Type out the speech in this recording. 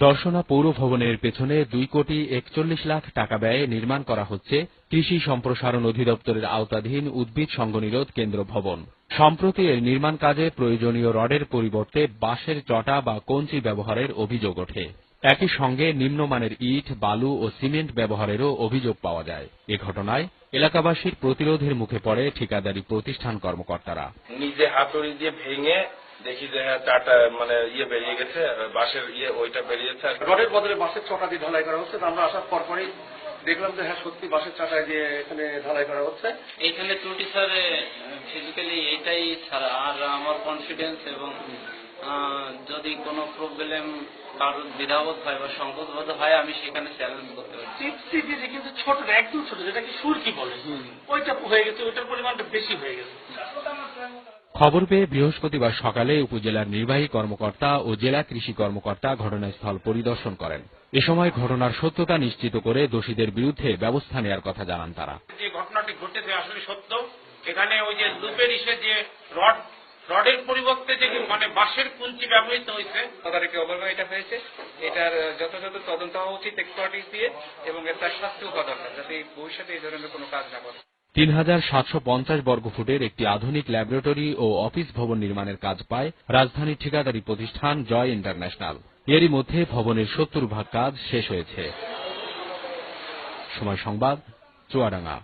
দর্শনা পৌর ভবনের পেছনে 2,41,00,000 টাকা ব্যয়ে নির্মাণ করা হচ্ছে কৃষি সম্প্রসারণ অধিদপ্তরের আওতাধীন উদ্ভিদ সংঘনিরোধ কেন্দ্র ভবন। সম্প্রতি এর নির্মাণ কাজে প্রয়োজনীয় রডের পরিবর্তে বাঁশের চটা বা কঞ্চি ব্যবহারের অভিযোগ ওঠে। একই সঙ্গে নিম্নমানের ইট, বালু ও সিমেন্ট ব্যবহারেরও অভিযোগ পাওয়া যায়। এ ঘটনায় এলাকাবাসীর প্রতিরোধের মুখে পড়ে ঠিকাদারি প্রতিষ্ঠান কর্মকর্তারা। নিজে হাতুড়ি দিয়ে ভেঙে দেখি যে চারটা বেরিয়ে গেছে, বাঁশের ওইটা বেরিয়েছে। রডের বদলে বাঁশের চটা দিয়ে ঢালাই করা হচ্ছে। আমরা আসার পরপরই দেখলাম যে হ্যাঁ সত্যি বাঁশের চাটা দিয়ে এখানে ঢালাই করা হচ্ছে। এইখানে ত্রুটি স্যার ফিজিক্যালি এটাই ছাড়া আর আমার কনফিডেন্স এবং যদি কোনো প্রবলেম কারোর দ্বিধাবোধ হয় বা সংকোচবোধ হয় আমি সেখানে চ্যালেঞ্জ করতে পারি। চিপসি দিয়ে কিন্তু ছোট একদম ছোট, যেটাকে সুরকি বলে, ওইটা হয়ে গেছে, ওইটার পরিমাণটা বেশি হয়ে গেছে। খবর পেয়ে বৃহস্পতিবার সকালে উপজেলার নির্বাহী কর্মকর্তা ও জেলা কৃষি কর্মকর্তা ঘটনাস্থল পরিদর্শন করেন। এ সময় ঘটনার সত্যতা নিশ্চিত করে দোষীদের বিরুদ্ধে ব্যবস্থা নেওয়ার কথা জানান তারা। যে ঘটনাটি ঘটেছে আসলে সত্য। এখানে ওই যে লুপের যে রডের পরিবর্তে যে বাঁশের কুঞ্চি ব্যবহৃত হয়েছে, তাদেরকে অবহেলা এটা হয়েছে। এটার যথাযথ তদন্ত হওয়া উচিত এক্সপার্টিস দিয়ে এবং এর তার শাস্তিও হওয়া দরকার, যাতে ভবিষ্যতে এই ধরনের কোনো কাজ না করে। 3,750 বর্গফুটের একটি আধুনিক ল্যাবরেটরি ও অফিস ভবন নির্মাণের কাজ পায় রাজধানীর ঠিকাদারি প্রতিষ্ঠান জয় ইন্টারন্যাশনাল। এরই মধ্যে ভবনের 70% কাজ শেষ হয়েছে। সময় সংবাদ, চুয়াডাঙ্গা।